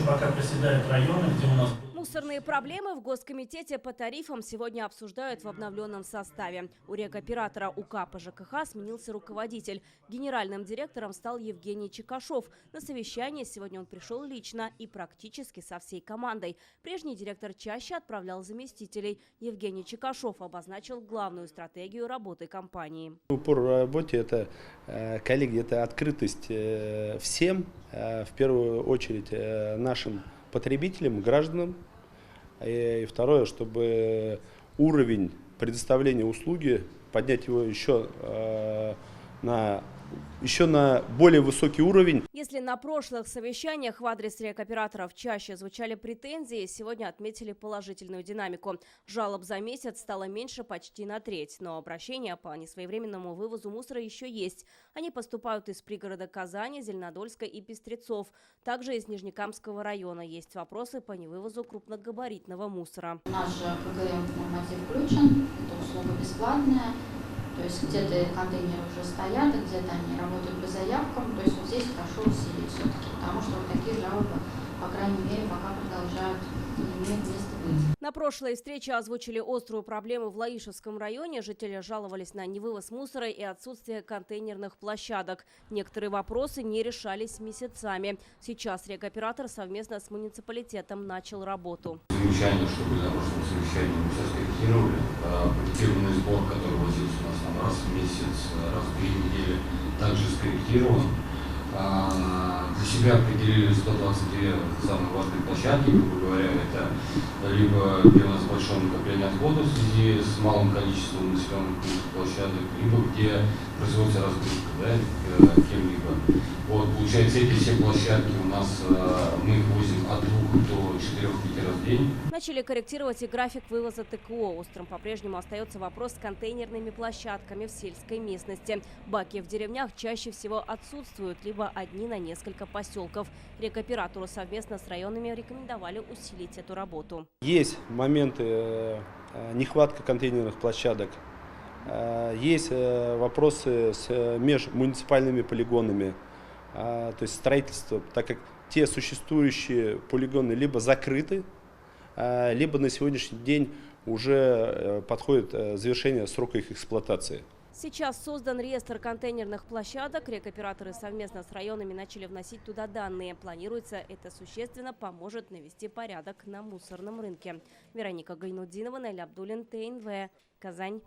пока проседают районы, где у нас... Мусорные проблемы в Госкомитете по тарифам сегодня обсуждают в обновленном составе. У рекоператора УК по ЖКХ сменился руководитель. Генеральным директором стал Евгений Чекашов. На совещание сегодня он пришел лично и практически со всей командой. Прежний директор чаще отправлял заместителей. Евгений Чекашов обозначил главную стратегию работы компании. Упор в работе – это, коллеги, это открытость всем, в первую очередь нашим потребителям, гражданам. И второе, чтобы уровень предоставления услуги, поднять его еще на более высокий уровень. Если на прошлых совещаниях в адрес рекоператоров чаще звучали претензии, сегодня отметили положительную динамику. Жалоб за месяц стало меньше почти на треть, но обращения по несвоевременному вывозу мусора еще есть. Они поступают из пригорода Казани, Зеленодольска и Пестрецов. Также из Нижнекамского района есть вопросы по невывозу крупногабаритного мусора. Наш же КГМ норматив включен, это услуга бесплатная. То есть где-то контейнеры уже стоят, а где-то они работают по заявкам. То есть вот здесь прошу усилить все-таки, потому что вот такие жалобы, по крайней мере, пока продолжают иметь место быть. На прошлой встрече озвучили острую проблему в Лаишевском районе. Жители жаловались на невывоз мусора и отсутствие контейнерных площадок. Некоторые вопросы не решались месяцами. Сейчас рекоператор совместно с муниципалитетом начал работу. Замечания, что были на прошлом совещании, мы все скорректировали. Пакетированный сбор, который возился у нас там раз в месяц, раз в 2 недели, также скорректирован. Для себя определили 122 самые важные площадки, грубо говоря, это либо где у нас большое накопление отходов в связи с малым количеством населенных площадок, либо где производится разгрузка, да, кем-либо. Вот, получается, эти все площадки у нас, мы их возим от 2 до 4-5 раз в день. Начали корректировать и график вывоза ТКО. Острым по-прежнему остается вопрос с контейнерными площадками в сельской местности. Баки в деревнях чаще всего отсутствуют, либо одни на несколько поселков. Рекоператору совместно с районами рекомендовали усилить эту работу. Есть моменты нехватка контейнерных площадок, есть вопросы с межмуниципальными полигонами, то есть строительство, так как те существующие полигоны либо закрыты, либо на сегодняшний день уже подходит завершение срока их эксплуатации. Сейчас создан реестр контейнерных площадок. Рекоператоры совместно с районами начали вносить туда данные. Планируется, это существенно поможет навести порядок на мусорном рынке. Вероника Гайнудинова, Наиль Абдуллин, ТНВ, Казань.